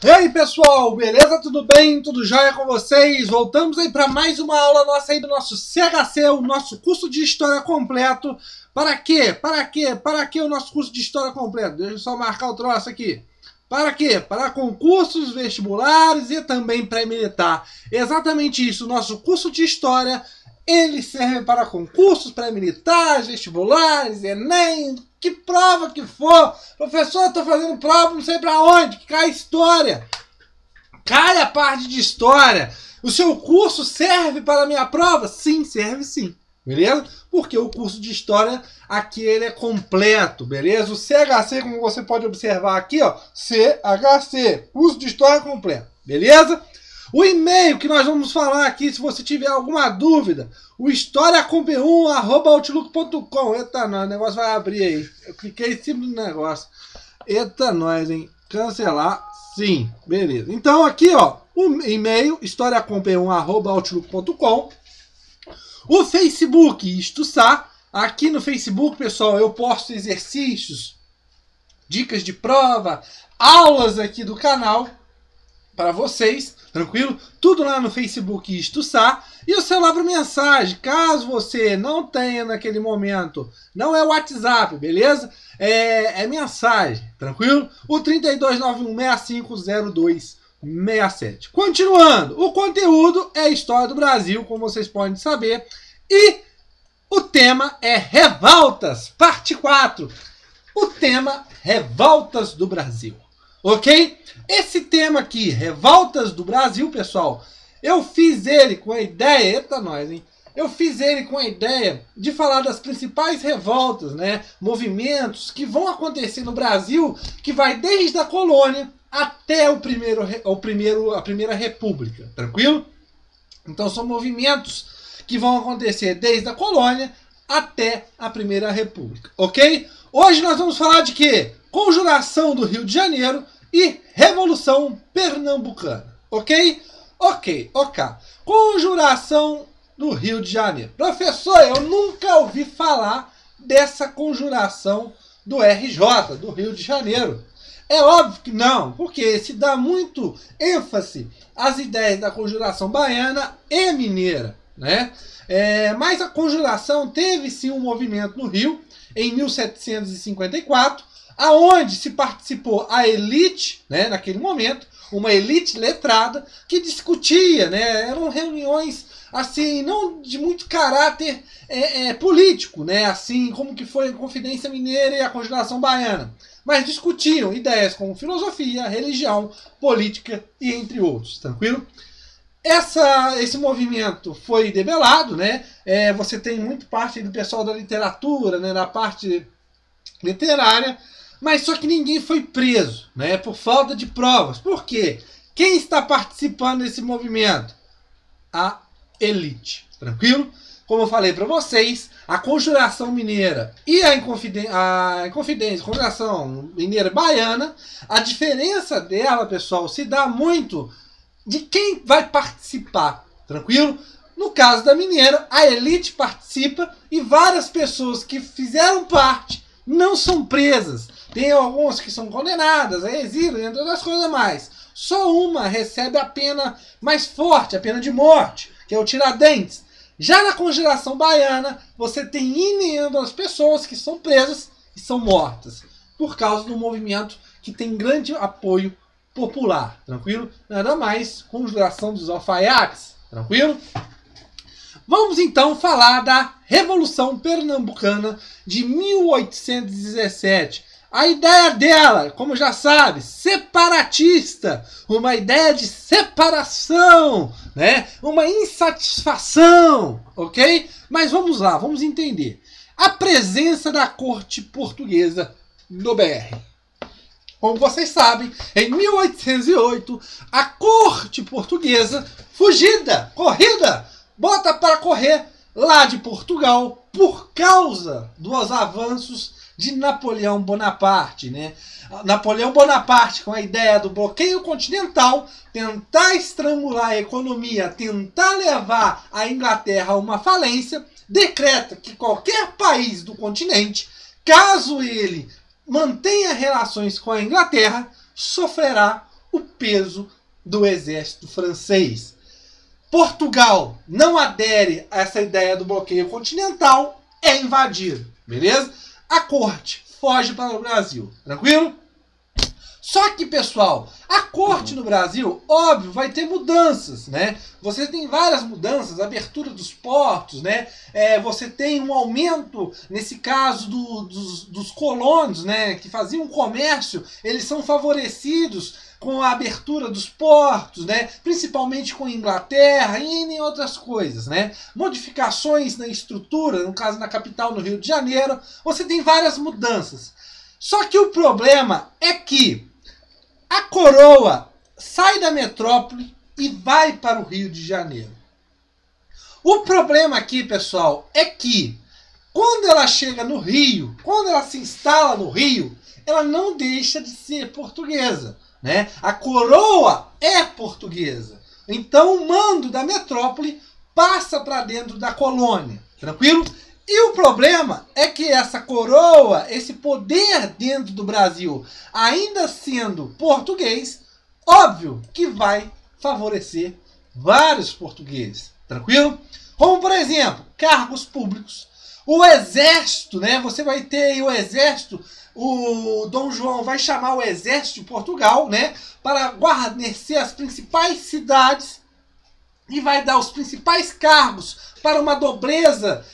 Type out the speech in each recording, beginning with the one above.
E aí pessoal, beleza? Tudo bem? Tudo jóia com vocês? Voltamos aí para mais uma aula nossa aí do nosso CHC, o nosso curso de História completo. Para quê? Para quê? Para que o nosso curso de História completo? Deixa eu só marcar o troço aqui. Para quê? Para concursos vestibulares e também pré-militar. Exatamente isso, o nosso curso de História, ele serve para concursos pré-militares, vestibulares, Enem, que prova que for. Professor, eu tô fazendo prova, não sei pra onde, que cai história. Cai a parte de história. O seu curso serve para a minha prova? Sim, serve sim. Beleza? Porque o curso de história aqui ele é completo, beleza? O CHC, como você pode observar aqui, ó, CHC, curso de história completo, beleza? O e-mail que nós vamos falar aqui, se você tiver alguma dúvida, o historiacom1@outlook.com. Eita, nós, o negócio vai abrir aí. Eu cliquei em cima do negócio. Eita, nós, hein? Cancelar. Sim, beleza. Então aqui, ó, o e-mail historiacom1@outlook.com. O Facebook, Isto-Sá. Aqui no Facebook, pessoal, eu posto exercícios, dicas de prova, aulas aqui do canal para vocês, tranquilo? Tudo lá no Facebook Isto-Sá. E o celular para mensagem, caso você não tenha naquele momento, não é WhatsApp, beleza? É mensagem, tranquilo? O 3291650267. Continuando, o conteúdo é História do Brasil, como vocês podem saber, e o tema é Revoltas, parte 4. O tema Revoltas do Brasil, ok? Esse tema aqui, Revoltas do Brasil, pessoal, eu fiz ele com a ideia, eita nós, hein? Eu fiz ele com a ideia de falar das principais revoltas, né? Movimentos que vão acontecer no Brasil, que vai desde a colônia até a primeira república, tranquilo? Então são movimentos que vão acontecer desde a colônia até a primeira república, ok? Hoje nós vamos falar de quê? Conjuração do Rio de Janeiro e Revolução Pernambucana, ok? Ok. Conjuração do Rio de Janeiro. Professor, eu nunca ouvi falar dessa conjuração do RJ, do Rio de Janeiro. É óbvio que não, porque se dá muito ênfase às ideias da conjuração baiana e mineira, né? Mas a conjuração teve sim um movimento no Rio, em 1754, aonde se participou a elite, né, naquele momento, uma elite letrada que discutia, né, eram reuniões assim, não de muito caráter político, né, assim como que foi a Confidência Mineira e a Conjuração Baiana, mas discutiam ideias como filosofia, religião, política e entre outros, tranquilo? Esse movimento foi debelado, né? Você tem muito parte do pessoal da literatura, né, da parte literária, mas só que ninguém foi preso, né, por falta de provas. Por quê? Quem está participando desse movimento? A elite, tranquilo? Como eu falei para vocês, a Conjuração Mineira e a Conjuração Mineira Baiana, a diferença dela, pessoal, se dá muito de quem vai participar, tranquilo? No caso da Mineira, a elite participa e várias pessoas que fizeram parte não são presas. Tem algumas que são condenadas a exílio, entre outras coisas mais. Só uma recebe a pena mais forte, a pena de morte, que é o Tiradentes. Já na Conjuração Baiana, você tem inúmeras pessoas que são presas e são mortas, por causa do movimento que tem grande apoio popular, tranquilo? Nada mais, Conjuração dos Alfaiates, tranquilo? Vamos então falar da Revolução Pernambucana de 1817. A ideia dela, como já sabe, separatista, uma ideia de separação, né? Uma insatisfação, ok? Mas vamos lá, vamos entender. A presença da corte portuguesa no BR. Como vocês sabem, em 1808, a corte portuguesa, corrida, bota para correr lá de Portugal por causa dos avanços de Napoleão Bonaparte, né? Napoleão Bonaparte, com a ideia do bloqueio continental, tentar estrangular a economia, tentar levar a Inglaterra a uma falência, decreta que qualquer país do continente, caso ele mantenha relações com a Inglaterra, sofrerá o peso do exército francês. Portugal não adere a essa ideia do bloqueio continental, é invadido, beleza? A corte foge para o Brasil, tranquilo? Só que, pessoal, a corte no Brasil, óbvio, vai ter mudanças, né? Você tem várias mudanças, abertura dos portos, né? Você tem um aumento, nesse caso, dos colonos, né? Que faziam comércio, eles são favorecidos com a abertura dos portos, né? Principalmente com a Inglaterra e em outras coisas, né? Modificações na estrutura, no caso na capital, no Rio de Janeiro, você tem várias mudanças. Só que o problema é que a coroa sai da metrópole e vai para o Rio de Janeiro. O problema aqui, pessoal, é que quando ela chega no Rio, quando ela se instala no Rio, ela não deixa de ser portuguesa, né? A coroa é portuguesa. Então o mando da metrópole passa para dentro da colônia, tranquilo? E o problema é que essa coroa, esse poder dentro do Brasil, ainda sendo português, óbvio que vai favorecer vários portugueses, tranquilo? Como, por exemplo, cargos públicos. O exército, né? Você vai ter aí o exército, o Dom João vai chamar o exército de Portugal, né? Para guarnecer as principais cidades e vai dar os principais cargos para uma nobreza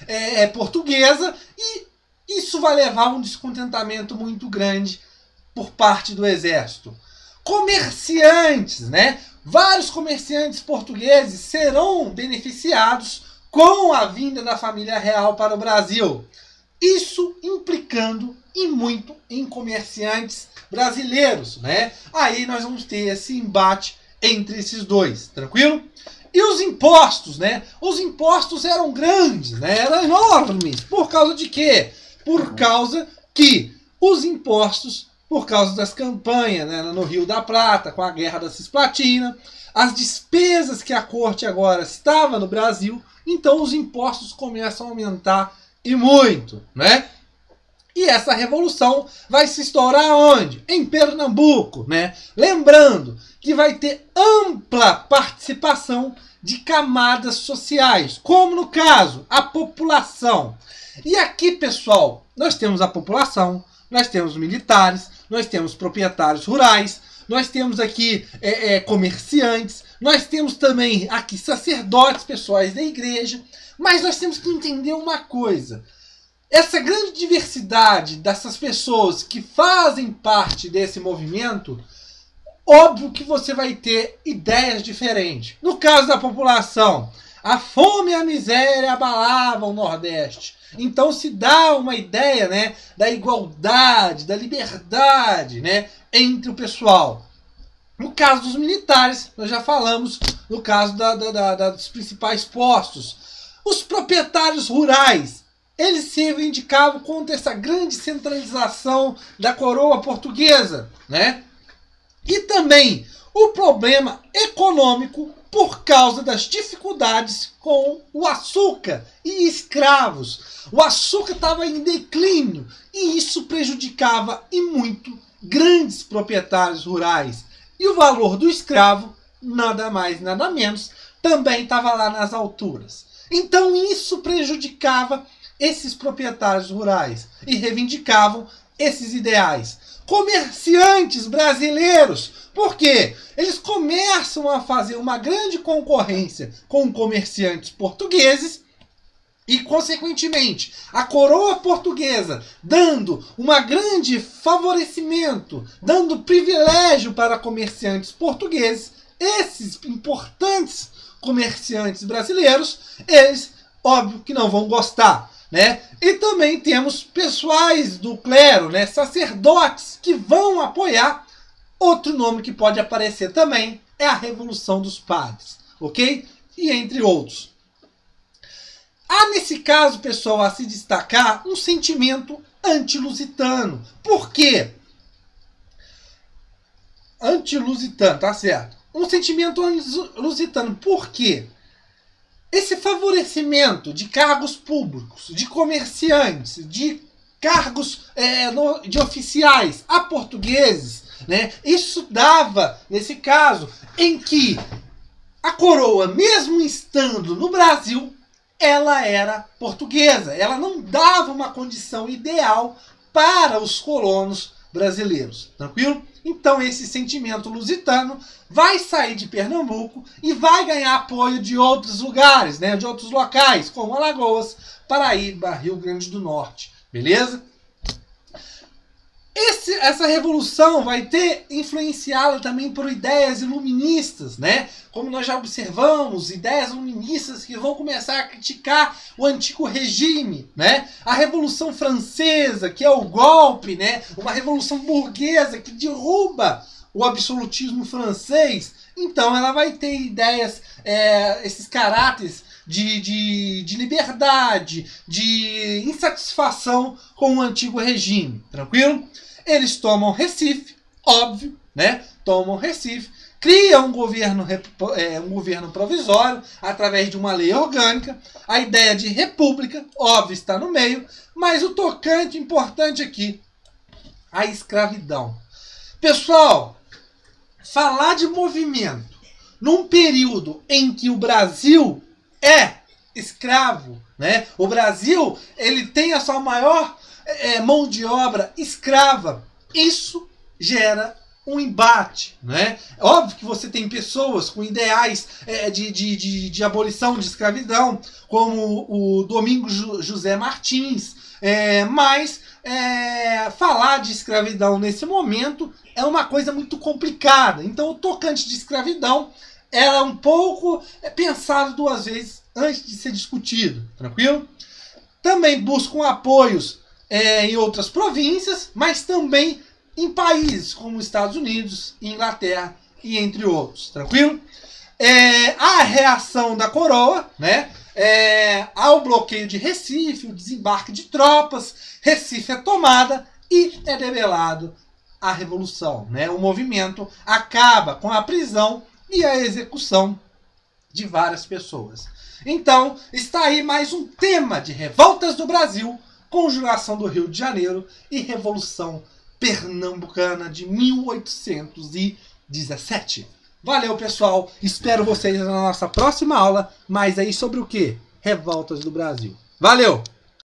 portuguesa, e isso vai levar a um descontentamento muito grande por parte do exército. Comerciantes, né? Vários comerciantes portugueses serão beneficiados com a vinda da família real para o Brasil. Isso implicando e muito em comerciantes brasileiros, né? Aí nós vamos ter esse embate entre esses dois, tranquilo? E os impostos, né? Os impostos eram grandes, né? Eram enormes. Por causa de quê? Por causa que os impostos, por causa das campanhas, né, no Rio da Prata, com a Guerra da Cisplatina, as despesas que a corte agora estava no Brasil, então os impostos começam a aumentar e muito, né? E essa revolução vai se estourar onde? Em Pernambuco, né? Lembrando que vai ter ampla participação de camadas sociais, como no caso, a população. E aqui, pessoal, nós temos a população, nós temos militares, nós temos proprietários rurais, nós temos aqui comerciantes, nós temos também aqui sacerdotes, pessoais da igreja, mas nós temos que entender uma coisa. Essa grande diversidade dessas pessoas que fazem parte desse movimento, óbvio que você vai ter ideias diferentes. No caso da população, a fome e a miséria abalavam o Nordeste. Então se dá uma ideia, né, da igualdade, da liberdade, né, entre o pessoal. No caso dos militares, nós já falamos no caso dos principais postos. Os proprietários rurais, eles se reivindicavam contra essa grande centralização da coroa portuguesa, né? E também o problema econômico por causa das dificuldades com o açúcar e escravos. O açúcar estava em declínio e isso prejudicava e muito grandes proprietários rurais. E o valor do escravo, nada mais, nada menos, também estava lá nas alturas. Então isso prejudicava esses proprietários rurais e reivindicavam esses ideais. Comerciantes brasileiros, por quê? Eles começam a fazer uma grande concorrência com comerciantes portugueses e, consequentemente, a coroa portuguesa dando uma grande favorecimento, dando privilégio para comerciantes portugueses, esses importantes comerciantes brasileiros, eles, óbvio que não vão gostar, né? E também temos pessoais do clero, né, sacerdotes, que vão apoiar. Outro nome que pode aparecer também é a Revolução dos Padres, ok? E entre outros. Há nesse caso, pessoal, a se destacar um sentimento anti-lusitano. Por quê? Anti-lusitano, tá certo. Um sentimento anti-lusitano. Por quê? Esse favorecimento de cargos públicos, de comerciantes, de cargos de oficiais a portugueses, né? Isso dava, nesse caso, em que a coroa, mesmo estando no Brasil, ela era portuguesa. Ela não dava uma condição ideal para os colonos brasileiros. Tranquilo? Então esse sentimento lusitano vai sair de Pernambuco e vai ganhar apoio de outros lugares, né? De outros locais, como Alagoas, Paraíba, Rio Grande do Norte. Beleza? Essa revolução vai ter influenciada também por ideias iluministas, né? Como nós já observamos, ideias iluministas que vão começar a criticar o antigo regime, né? A Revolução Francesa, que é o golpe, né? Uma revolução burguesa que derruba o absolutismo francês. Então ela vai ter ideias, esses caráteres de liberdade, de insatisfação com o antigo regime. Tranquilo? Eles tomam Recife, óbvio, né? Tomam Recife, criam um governo provisório através de uma lei orgânica. A ideia de república, óbvio, está no meio, mas o tocante importante aqui, a escravidão. Pessoal, falar de movimento num período em que o Brasil é escravo, né? O Brasil, ele tem a sua maior mão de obra escrava. Isso gera um embate, né? Óbvio que você tem pessoas com ideais de abolição de escravidão, como o Domingos José Martins, mas falar de escravidão nesse momento é uma coisa muito complicada. Então o tocante de escravidão era um pouco pensado duas vezes antes de ser discutido, tranquilo? Também buscam apoios em outras províncias, mas também em países como Estados Unidos, Inglaterra e entre outros, tranquilo? A reação da coroa, né? Ao bloqueio de Recife, o desembarque de tropas, Recife é tomada e é debelado a revolução, né? O movimento acaba com a prisão e a execução de várias pessoas. Então, está aí mais um tema de revoltas do Brasil, Conjuração do Rio de Janeiro e Revolução Pernambucana de 1817. Valeu, pessoal. Espero vocês na nossa próxima aula, mas aí sobre o quê? Revoltas do Brasil. Valeu!